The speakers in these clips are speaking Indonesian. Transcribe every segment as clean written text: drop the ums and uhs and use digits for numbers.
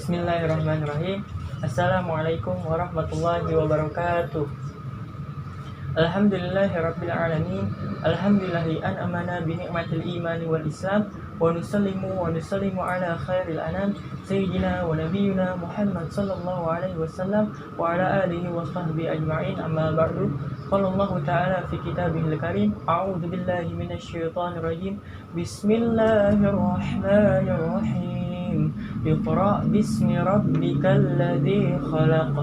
Bismillahirrahmanirrahim. Assalamualaikum warahmatullahi wabarakatuh. Alhamdulillahirabbil alamin. Alhamdulillahi an'amana bi ni'matil imani wal islam wa nusallimu ala khairil anam sayyidina wa nabiyyina Muhammad sallallahu alaihi wasallam wa ala alihi wa sahbihi ajma'in. Amma ba'du. Qala Allah ta'ala fi kitabihil karim. A'udzu billahi minasy syaithanir rajim. Bismillahirrahmanirrahim. Iqra bismi rabbikal ladzi khalaq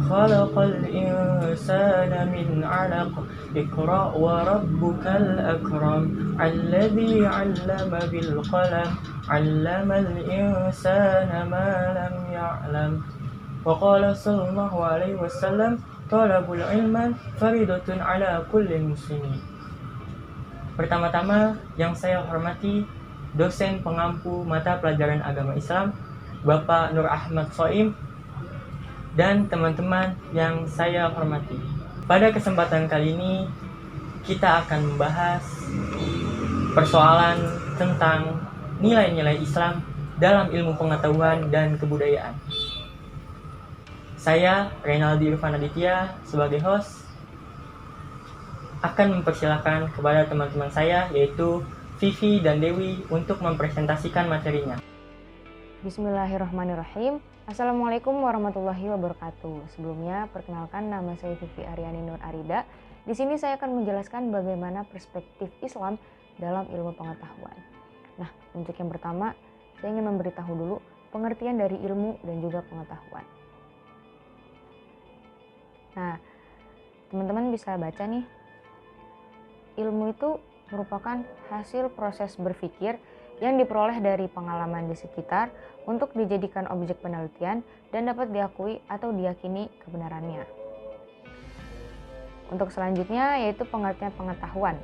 khalaqal insana min 'alaq Iqra wa rabbukal akram alladzi 'allama bil qalam 'allamal insana ma lam ya'lam. Wa qala sallallahu alaihi wasallam talabul ilmi faridatun 'ala kulli muslimin. Pertama-tama yang saya hormati dosen pengampu mata pelajaran agama Islam, Bapak Nur Ahmad Soim, dan teman-teman yang saya hormati. Pada kesempatan kali ini, kita akan membahas persoalan tentang nilai-nilai Islam dalam ilmu pengetahuan dan kebudayaan. Saya, Reynaldi Irfan Aditya, sebagai host, akan mempersilahkan kepada teman-teman saya, yaitu Vivi dan Dewi, untuk mempresentasikan materinya. Bismillahirrahmanirrahim. Assalamualaikum warahmatullahi wabarakatuh. Sebelumnya, perkenalkan, nama saya Vivi Aryani Nur Arida. Di sini saya akan menjelaskan bagaimana perspektif Islam dalam ilmu pengetahuan. Nah, untuk yang pertama, saya ingin memberitahu dulu pengertian dari ilmu dan juga pengetahuan. Nah, teman-teman bisa baca nih. Ilmu itu merupakan hasil proses berpikir yang diperoleh dari pengalaman di sekitar untuk dijadikan objek penelitian dan dapat diakui atau diyakini kebenarannya. Untuk selanjutnya yaitu pengertian pengetahuan.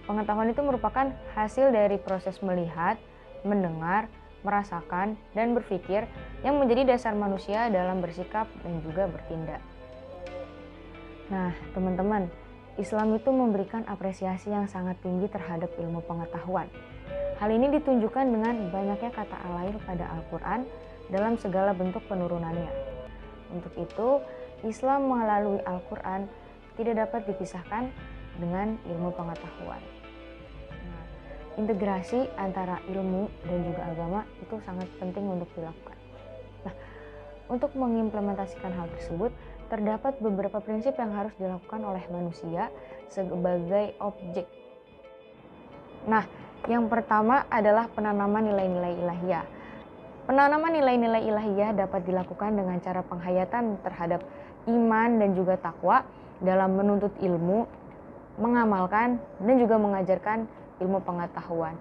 Pengetahuan itu merupakan hasil dari proses melihat, mendengar, merasakan, dan berpikir yang menjadi dasar manusia dalam bersikap dan juga bertindak. Nah, teman-teman, Islam itu memberikan apresiasi yang sangat tinggi terhadap ilmu pengetahuan. Hal ini ditunjukkan dengan banyaknya kata alail pada Al-Quran dalam segala bentuk penurunannya. Untuk itu, Islam melalui Al-Quran tidak dapat dipisahkan dengan ilmu pengetahuan. Nah, integrasi antara ilmu dan juga agama itu sangat penting untuk dilakukan. Nah, untuk mengimplementasikan hal tersebut, terdapat beberapa prinsip yang harus dilakukan oleh manusia sebagai objek. Nah, yang pertama adalah penanaman nilai-nilai ilahiyah. Penanaman nilai-nilai ilahiyah dapat dilakukan dengan cara penghayatan terhadap iman dan juga takwa dalam menuntut ilmu, mengamalkan, dan juga mengajarkan ilmu pengetahuan.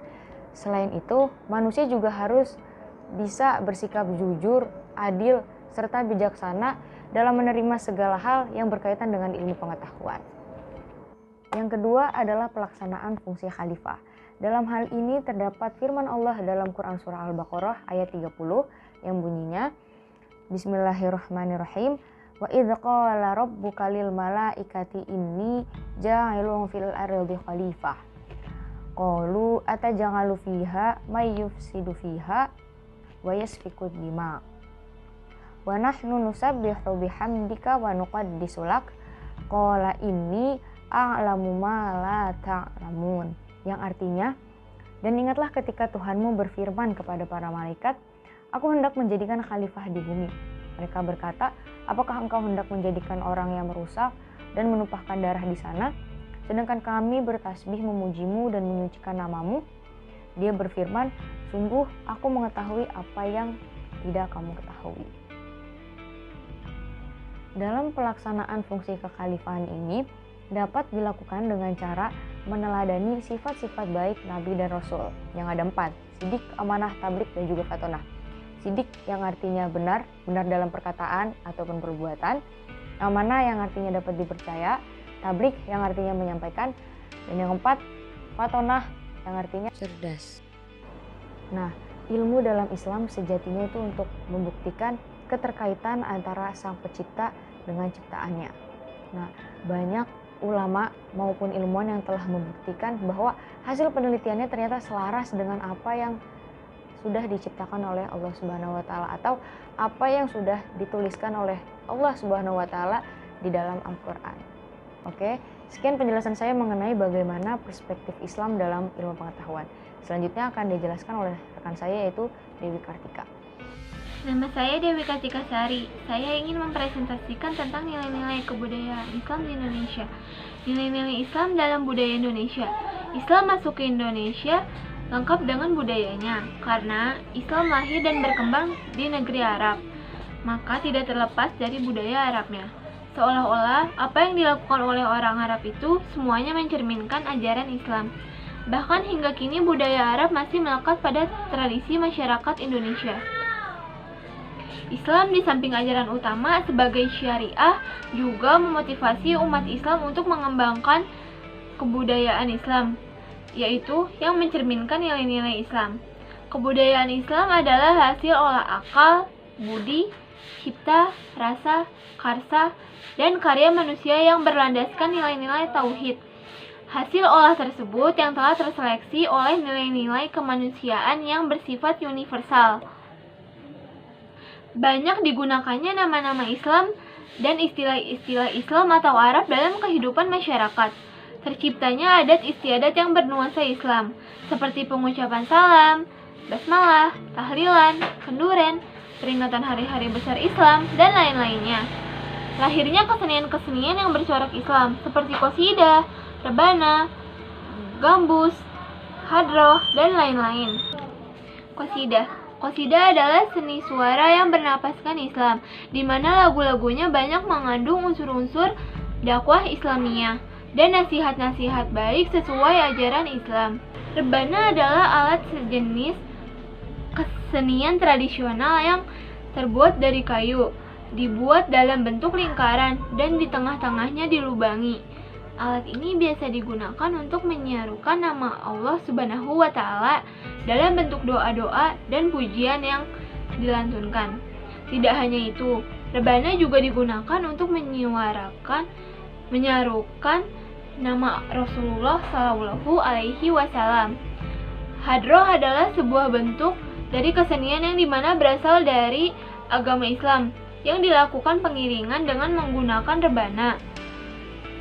Selain itu, manusia juga harus bisa bersikap jujur, adil, serta bijaksana dalam menerima segala hal yang berkaitan dengan ilmu pengetahuan. Yang kedua adalah pelaksanaan fungsi khalifah. Dalam hal ini terdapat firman Allah dalam Quran Surah Al-Baqarah ayat 30 yang bunyinya, Bismillahirrahmanirrahim, Wa idh qala rabbuka lil malaikati inni ja'ilun fil ardi khalifah. Qalu ataj'alu fiha may yufsidu fiha wa yasfiku dima. Wa nahnu nusabbihu bihamdika wa nuqaddisu lak. Qala inni a'lamu ma la ta'lamun. Yang artinya, dan ingatlah ketika Tuhanmu berfirman kepada para malaikat, aku hendak menjadikan khalifah di bumi. Mereka berkata, apakah engkau hendak menjadikan orang yang merusak dan menumpahkan darah di sana, sedangkan kami bertasbih memujimu dan menyucikan namamu? Dia berfirman, sungguh aku mengetahui apa yang tidak kamu ketahui. Dalam pelaksanaan fungsi kekhalifahan ini dapat dilakukan dengan cara meneladani sifat-sifat baik Nabi dan Rasul yang ada 4, sidik, amanah, tablik, dan juga fatonah. Sidik yang artinya benar dalam perkataan ataupun perbuatan, amanah yang artinya dapat dipercaya, tablik yang artinya menyampaikan, dan yang keempat, fatonah yang artinya cerdas. Nah, ilmu dalam Islam sejatinya itu untuk membuktikan keterkaitan antara sang pencipta dengan ciptaannya. Nah, banyak ulama maupun ilmuwan yang telah membuktikan bahwa hasil penelitiannya ternyata selaras dengan apa yang sudah diciptakan oleh Allah Subhanahu wa taala atau apa yang sudah dituliskan oleh Allah Subhanahu wa taala di dalam Al-Qur'an. Oke, sekian penjelasan saya mengenai bagaimana perspektif Islam dalam ilmu pengetahuan. Selanjutnya akan dijelaskan oleh rekan saya yaitu Dewi Kartika. Nama saya Dewi Kartika Sari. Saya ingin mempresentasikan tentang nilai-nilai kebudayaan Islam di Indonesia. Nilai-nilai Islam dalam budaya Indonesia. Islam masuk ke Indonesia lengkap dengan budayanya, karena Islam lahir dan berkembang di negeri Arab, maka tidak terlepas dari budaya Arabnya. Seolah-olah apa yang dilakukan oleh orang Arab itu semuanya mencerminkan ajaran Islam. Bahkan hingga kini budaya Arab masih melekat pada tradisi masyarakat Indonesia. Islam di samping ajaran utama sebagai syariah juga memotivasi umat Islam untuk mengembangkan kebudayaan Islam, yaitu yang mencerminkan nilai-nilai Islam. Kebudayaan Islam adalah hasil olah akal, budi, cipta, rasa, karsa, dan karya manusia yang berlandaskan nilai-nilai tauhid. Hasil olah tersebut yang telah terseleksi oleh nilai-nilai kemanusiaan yang bersifat universal. Banyak digunakannya nama-nama Islam dan istilah-istilah Islam atau Arab dalam kehidupan masyarakat. Terciptanya adat istiadat yang bernuansa Islam, seperti pengucapan salam, basmalah, tahlilan, kenduren, peringatan hari-hari besar Islam, dan lain-lainnya. Lahirnya kesenian-kesenian yang bercorak Islam, seperti qasidah, rebana, gambus, hadroh, dan lain-lain. Qasidah adalah seni suara yang bernapaskan Islam, di mana lagu-lagunya banyak mengandung unsur-unsur dakwah Islamiyah dan nasihat-nasihat baik sesuai ajaran Islam. Rebana adalah alat sejenis kesenian tradisional yang terbuat dari kayu, dibuat dalam bentuk lingkaran dan di tengah-tengahnya dilubangi. Alat ini biasa digunakan untuk menyerukan nama Allah Subhanahu wa taala dalam bentuk doa-doa dan pujian yang dilantunkan. Tidak hanya itu, rebana juga digunakan untuk menyerukan nama Rasulullah Shallallahu alaihi wasallam. Hadroh adalah sebuah bentuk dari kesenian yang dimana berasal dari agama Islam yang dilakukan pengiringan dengan menggunakan rebana,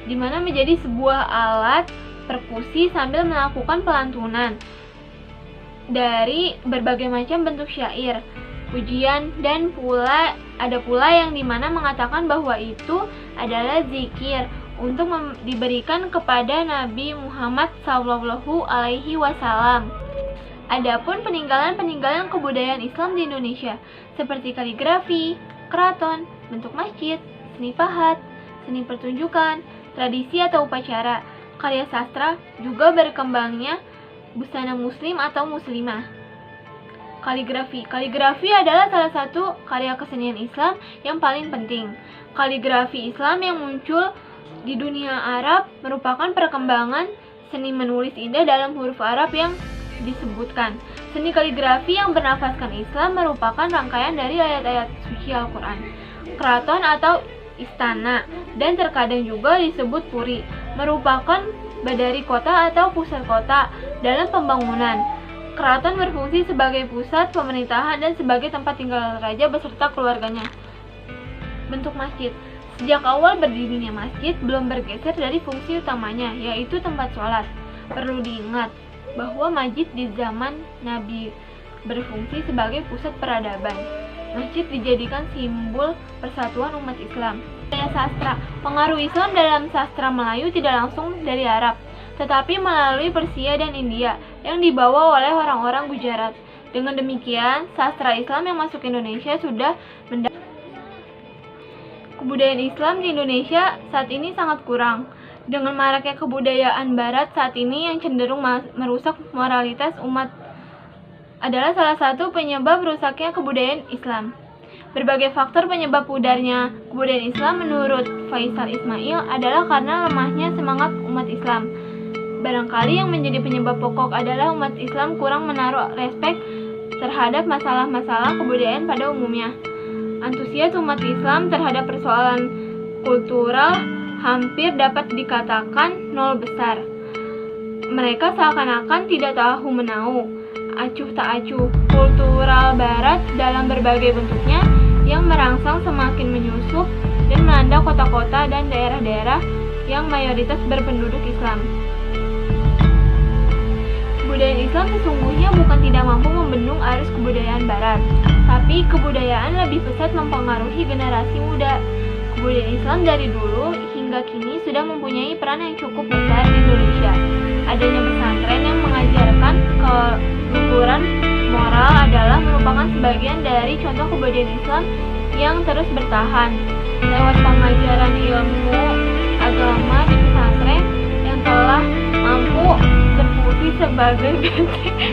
di mana menjadi sebuah alat perkusi sambil melakukan pelantunan dari berbagai macam bentuk syair, pujian, dan ada pula yang dimana mengatakan bahwa itu adalah zikir untuk diberikan kepada Nabi Muhammad Sallallahu Alaihi Wasallam. Adapun peninggalan-peninggalan kebudayaan Islam di Indonesia seperti kaligrafi, keraton, bentuk masjid, seni pahat, seni pertunjukan, tradisi atau upacara, karya sastra, juga berkembangnya busana muslim atau muslimah. Kaligrafi adalah salah satu karya kesenian Islam yang paling penting. Kaligrafi Islam yang muncul di dunia Arab merupakan perkembangan seni menulis indah dalam huruf Arab yang disebutkan. Seni kaligrafi yang bernafaskan Islam merupakan rangkaian dari ayat-ayat suci Al-Quran. Keraton atau istana, dan terkadang juga disebut puri, merupakan badari kota atau pusat kota dalam pembangunan. Keraton berfungsi sebagai pusat pemerintahan dan sebagai tempat tinggal raja beserta keluarganya. Bentuk masjid. Sejak awal berdirinya masjid belum bergeser dari fungsi utamanya, yaitu tempat sholat. Perlu diingat bahwa masjid di zaman Nabi berfungsi sebagai pusat peradaban. Masjid dijadikan simbol persatuan umat Islam. Sastra. Pengaruh Islam dalam sastra Melayu tidak langsung dari Arab, tetapi melalui Persia dan India yang dibawa oleh orang-orang Gujarat. Dengan demikian, sastra Islam yang masuk ke Indonesia sudah Kebudayaan Islam di Indonesia saat ini sangat kurang. Dengan maraknya kebudayaan Barat saat ini yang cenderung merusak moralitas umat adalah salah satu penyebab rusaknya kebudayaan Islam. Berbagai faktor penyebab pudarnya kebudayaan Islam menurut Faisal Ismail adalah karena lemahnya semangat umat Islam. Barangkali yang menjadi penyebab pokok adalah umat Islam kurang menaruh respek terhadap masalah-masalah kebudayaan pada umumnya. Antusias umat Islam terhadap persoalan kultural hampir dapat dikatakan nol besar. Mereka seakan-akan tidak tahu menahu acuh tak acuh kultural barat dalam berbagai bentuknya yang merangsang semakin menyusup dan melanda kota-kota dan daerah-daerah yang mayoritas berpenduduk Islam. Kebudayaan Islam sesungguhnya bukan tidak mampu membendung arus kebudayaan barat, tapi kebudayaan lebih pesat mempengaruhi generasi muda. Kebudayaan Islam dari dulu hingga kini sudah mempunyai peran yang cukup besar di Indonesia. Adanya pesantren yang mengajarkan keluhuran moral adalah merupakan sebagian dari contoh kebudayaan Islam yang terus bertahan. Lewat pengajaran ilmu agama di pesantren yang telah mampu berfungsi sebagai benteng.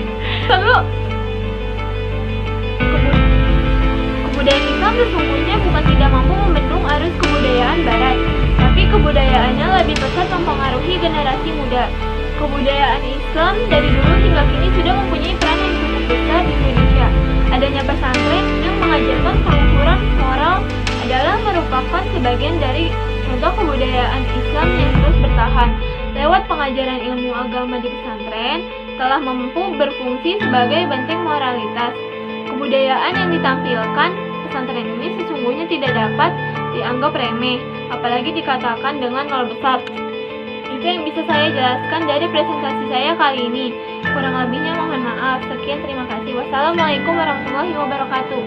Kebudayaan Islam sesungguhnya bukan tidak mampu membendung arus kebudayaan barat, tapi kebudayaannya lebih pesat mempengaruhi generasi muda. Kebudayaan Islam dari dulu hingga kini sudah mempunyai peran yang cukup besar di Indonesia. Adanya pesantren yang mengajarkan keluhuran moral adalah merupakan sebagian dari contoh kebudayaan Islam yang terus bertahan. Lewat pengajaran ilmu agama di pesantren telah mampu berfungsi sebagai benteng moralitas. Kebudayaan yang ditampilkan pesantren ini sesungguhnya tidak dapat dianggap remeh, apalagi dikatakan dengan nol besar. Itu yang bisa saya jelaskan dari presentasi saya kali ini. Kurang lebihnya mohon maaf. Sekian, terima kasih. Wassalamualaikum warahmatullahi wabarakatuh.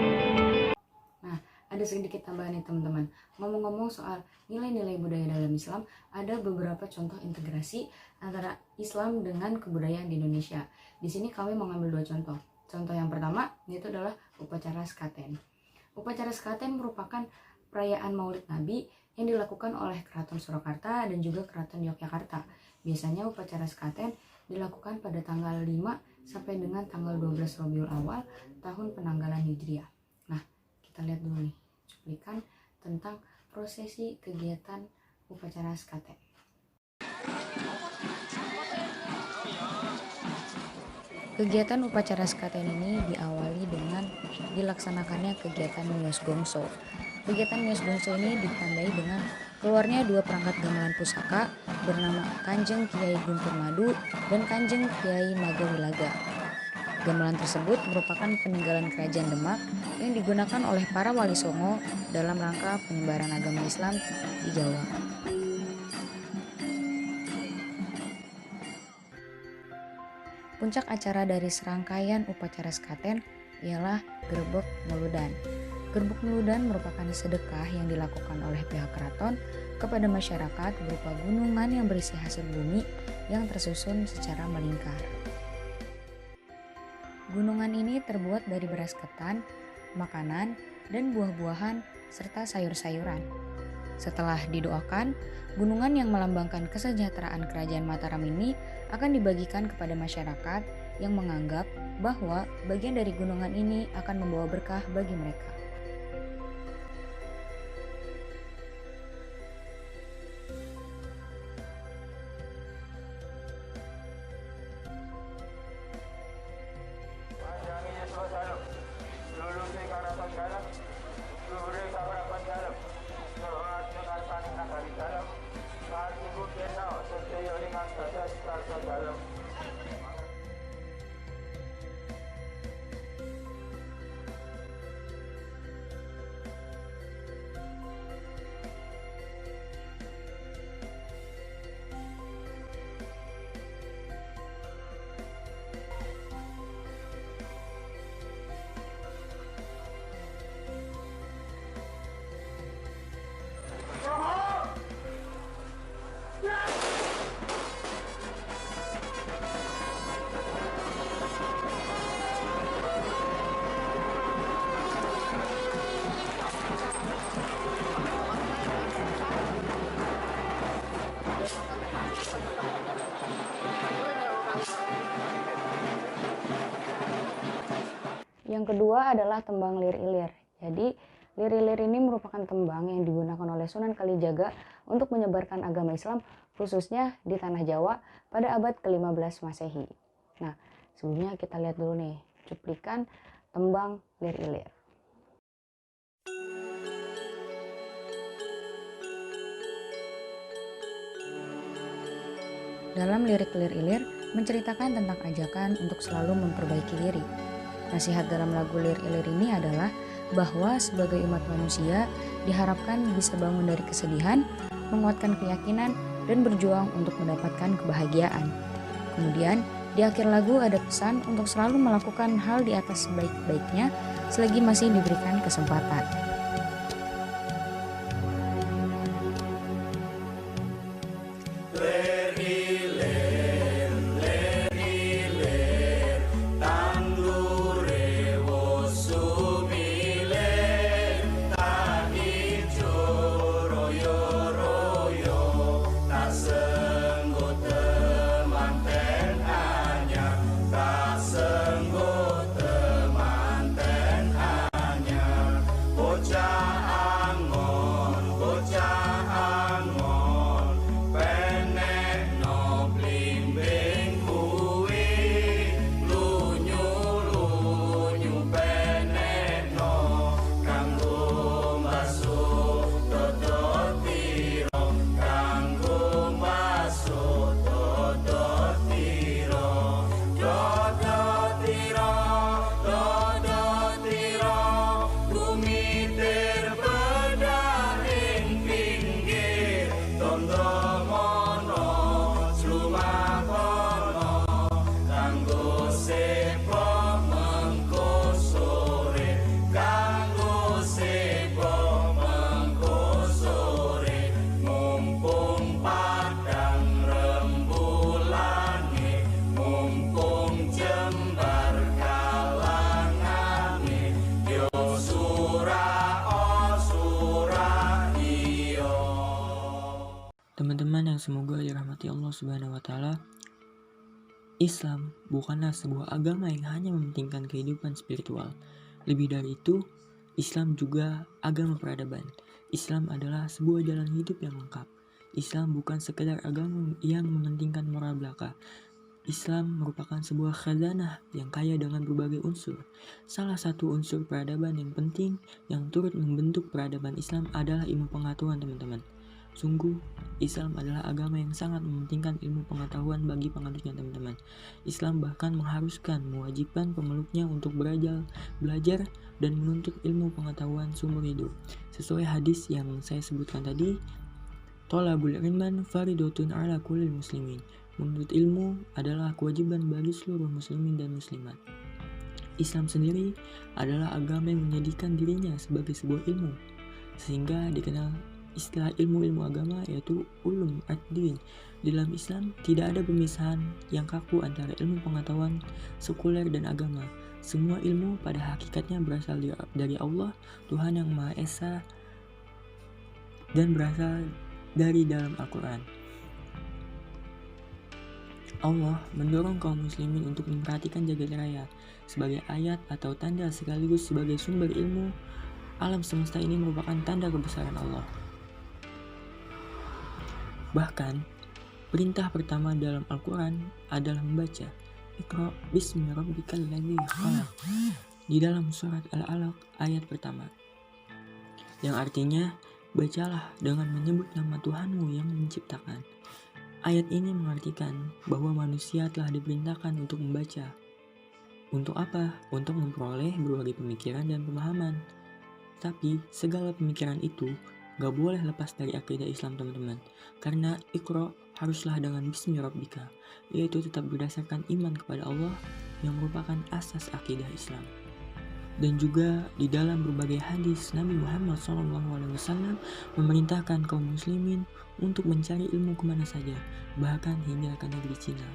Nah, ada sedikit tambahan nih teman-teman. Ngomong-ngomong soal nilai-nilai budaya dalam Islam, ada beberapa contoh integrasi antara Islam dengan kebudayaan di Indonesia. Di sini kami mengambil 2 contoh. Contoh yang pertama yaitu adalah upacara sekaten. Upacara sekaten merupakan perayaan Maulid Nabi yang dilakukan oleh Keraton Surakarta dan juga Keraton Yogyakarta. Biasanya upacara sekaten dilakukan pada tanggal 5 sampai dengan tanggal 12 Rabiul Awal tahun penanggalan Hijriah. Nah, kita lihat dulu nih cuplikan tentang prosesi kegiatan upacara sekaten. Kegiatan upacara sekaten ini diawali dengan dilaksanakannya kegiatan Miyos Gongso. Kegiatan Miyos Gongso ini ditandai dengan keluarnya 2 perangkat gamelan pusaka bernama Kanjeng Kiai Guntur Madu dan Kanjeng Kiai Magawilaga. Gamelan tersebut merupakan peninggalan kerajaan Demak yang digunakan oleh para wali songo dalam rangka penyebaran agama Islam di Jawa. Puncak acara dari serangkaian upacara sekaten ialah Gerbek Meludan. Gerbek Meludan merupakan sedekah yang dilakukan oleh pihak keraton kepada masyarakat berupa gunungan yang berisi hasil bumi yang tersusun secara melingkar. Gunungan ini terbuat dari beras ketan, makanan, dan buah-buahan serta sayur-sayuran. Setelah didoakan, gunungan yang melambangkan kesejahteraan kerajaan Mataram ini akan dibagikan kepada masyarakat yang menganggap bahwa bagian dari gunungan ini akan membawa berkah bagi mereka. Yang kedua adalah tembang lir-ilir. Jadi lir-ilir ini merupakan tembang yang digunakan oleh Sunan Kalijaga untuk menyebarkan agama Islam khususnya di tanah Jawa pada abad ke-15 Masehi. Nah, sebelumnya kita lihat dulu nih cuplikan tembang lir-ilir. Dalam lirik lir-ilir menceritakan tentang ajakan untuk selalu memperbaiki diri. Nasihat dalam lagu Lir Ilir ini adalah bahwa sebagai umat manusia diharapkan bisa bangun dari kesedihan, menguatkan keyakinan, dan berjuang untuk mendapatkan kebahagiaan. Kemudian, di akhir lagu ada pesan untuk selalu melakukan hal di atas sebaik-baiknya selagi masih diberikan kesempatan. Teman-teman yang semoga dirahmati Allah Subhanahu wa Ta'ala, Islam bukanlah sebuah agama yang hanya mementingkan kehidupan spiritual. Lebih dari itu, Islam juga agama peradaban. Islam adalah sebuah jalan hidup yang lengkap. Islam bukan sekedar agama yang mementingkan moral belaka. Islam merupakan sebuah khazanah yang kaya dengan berbagai unsur. Salah satu unsur peradaban yang penting yang turut membentuk peradaban Islam adalah ilmu pengetahuan, teman-teman. Sungguh, Islam adalah agama yang sangat mementingkan ilmu pengetahuan bagi penganutnya, teman-teman. Islam bahkan mewajibkan pemeluknya untuk belajar dan menuntut ilmu pengetahuan seumur hidup. Sesuai hadis yang saya sebutkan tadi, Thalabul ilman faridotun ala kullil muslimin. Menuntut ilmu adalah kewajiban bagi seluruh muslimin dan muslimat. Islam sendiri adalah agama yang menjadikan dirinya sebagai sebuah ilmu, sehingga dikenal istilah ilmu-ilmu agama yaitu ulum ad-din. Di dalam Islam tidak ada pemisahan yang kaku antara ilmu pengetahuan sekuler dan agama. Semua ilmu pada hakikatnya berasal dari Allah, Tuhan yang Maha Esa, dan berasal dari dalam Al-Quran. Allah mendorong kaum muslimin untuk memperhatikan jagat raya sebagai ayat atau tanda sekaligus sebagai sumber ilmu. Alam semesta ini merupakan tanda kebesaran Allah. Bahkan, perintah pertama dalam Al-Quran adalah membaca Iqra bismi rabbikal ladzi khalaq di dalam surat Al-Alaq ayat pertama, yang artinya bacalah dengan menyebut nama Tuhanmu yang menciptakan. Ayat ini mengartikan bahwa manusia telah diperintahkan untuk membaca. Untuk apa? Untuk memperoleh berbagai pemikiran dan pemahaman. Tapi segala pemikiran itu gak boleh lepas dari akidah Islam, teman-teman. Karena Iqra haruslah dengan bismi rabbika, yaitu tetap berdasarkan iman kepada Allah yang merupakan asas akidah Islam. Dan juga di dalam berbagai hadis, Nabi Muhammad SAW memerintahkan kaum muslimin untuk mencari ilmu kemana saja, bahkan hingga ke negeri Cina.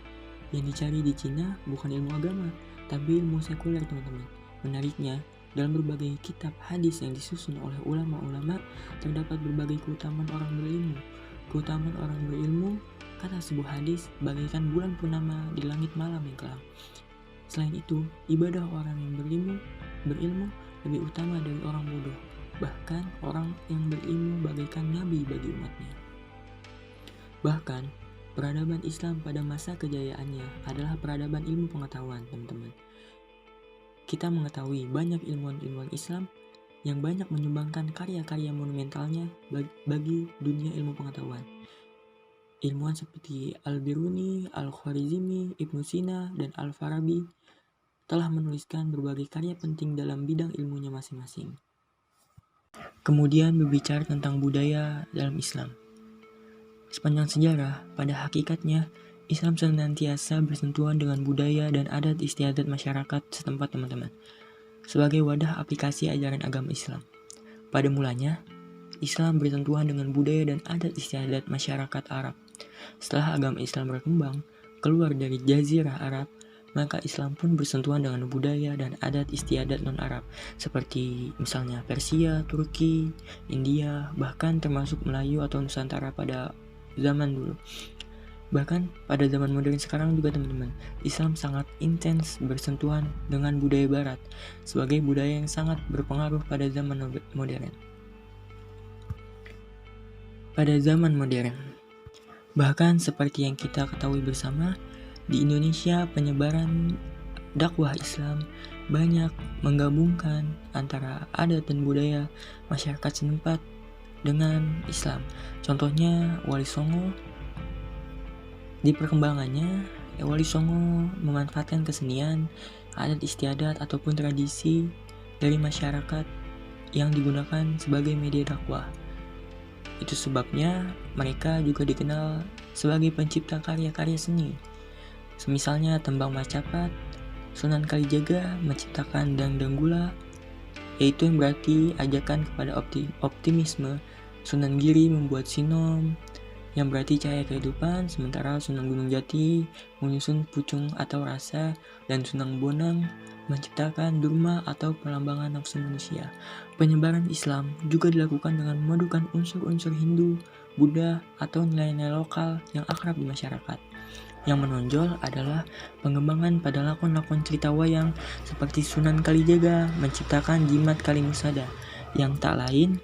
Yang dicari di Cina bukan ilmu agama, tapi ilmu sekuler, teman-teman. Menariknya, dalam berbagai kitab hadis yang disusun oleh ulama-ulama, terdapat berbagai keutamaan orang berilmu. Keutamaan orang berilmu, kata sebuah hadis, bagaikan bulan purnama di langit malam yang kelam. Selain itu, ibadah orang yang berilmu lebih utama dari orang bodoh. Bahkan orang yang berilmu bagaikan nabi bagi umatnya. Bahkan, peradaban Islam pada masa kejayaannya adalah peradaban ilmu pengetahuan, teman-teman. Kita mengetahui banyak ilmuwan-ilmuwan Islam yang banyak menyumbangkan karya-karya monumentalnya bagi dunia ilmu pengetahuan. ilmuwan seperti Al-Biruni, Al-Khwarizmi, Ibnu Sina, dan Al-Farabi telah menuliskan berbagai karya penting dalam bidang ilmunya masing-masing. Kemudian berbicara tentang budaya dalam Islam. Sepanjang sejarah, pada hakikatnya, Islam senantiasa bersentuhan dengan budaya dan adat istiadat masyarakat setempat teman-teman, sebagai wadah aplikasi ajaran agama Islam. Pada mulanya, Islam bersentuhan dengan budaya dan adat istiadat masyarakat Arab. Setelah agama Islam berkembang, keluar dari Jazirah Arab, maka Islam pun bersentuhan dengan budaya dan adat istiadat non-Arab, seperti misalnya Persia, Turki, India, bahkan termasuk Melayu atau Nusantara pada zaman dulu. Bahkan pada zaman modern sekarang juga teman-teman, Islam sangat intens bersentuhan dengan budaya Barat sebagai budaya yang sangat berpengaruh pada zaman modern. Pada zaman modern, bahkan seperti yang kita ketahui bersama, di Indonesia penyebaran dakwah Islam banyak menggabungkan antara adat dan budaya masyarakat setempat dengan Islam. Contohnya Wali Songo. Di perkembangannya, Wali Songo memanfaatkan kesenian, adat istiadat ataupun tradisi dari masyarakat yang digunakan sebagai media dakwah. Itu sebabnya mereka juga dikenal sebagai pencipta karya-karya seni. Semisalnya Tembang Macapat, Sunan Kalijaga menciptakan Dangdang Gula, yaitu yang berarti ajakan kepada optimisme. Sunan Giri membuat Sinom, yang berarti cahaya kehidupan, sementara Sunan Gunung Jati menyusun Pucung atau Rasa, dan Sunan Bonang menciptakan Durma atau perlambangan nafsu manusia. Penyebaran Islam juga dilakukan dengan memadukan unsur-unsur Hindu, Buddha, atau nilai-nilai lokal yang akrab di masyarakat. Yang menonjol adalah pengembangan pada lakon-lakon cerita wayang seperti Sunan Kalijaga menciptakan Jimat Kalimusada, yang tak lain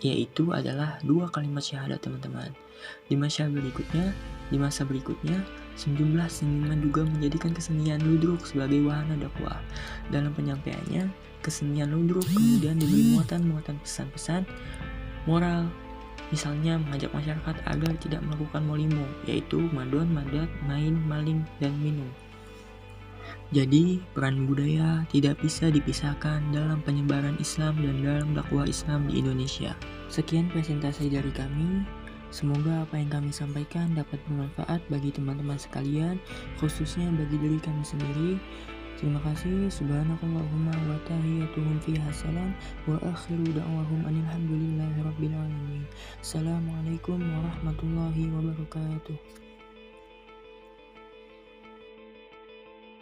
yaitu adalah 2 kalimat syahadat teman-teman. Di masa berikutnya, sejumlah seniman juga menjadikan kesenian ludruk sebagai wahana dakwah. Dalam penyampaiannya, kesenian ludruk kemudian diberi muatan-muatan pesan-pesan moral, misalnya mengajak masyarakat agar tidak melakukan molimo, yaitu madon, madat, main, maling, dan minum. Jadi, peran budaya tidak bisa dipisahkan dalam penyebaran Islam dan dalam dakwah Islam di Indonesia. Sekian presentasi dari kami. Semoga apa yang kami sampaikan dapat bermanfaat bagi teman-teman sekalian, khususnya bagi diri kami sendiri. Terima kasih. Subhanakallahumma wa tahiyyatuhum fiha salam wa akhiru da'wahum alhamdulillahi rabbil alamin. Assalamualaikum warahmatullahi wabarakatuh.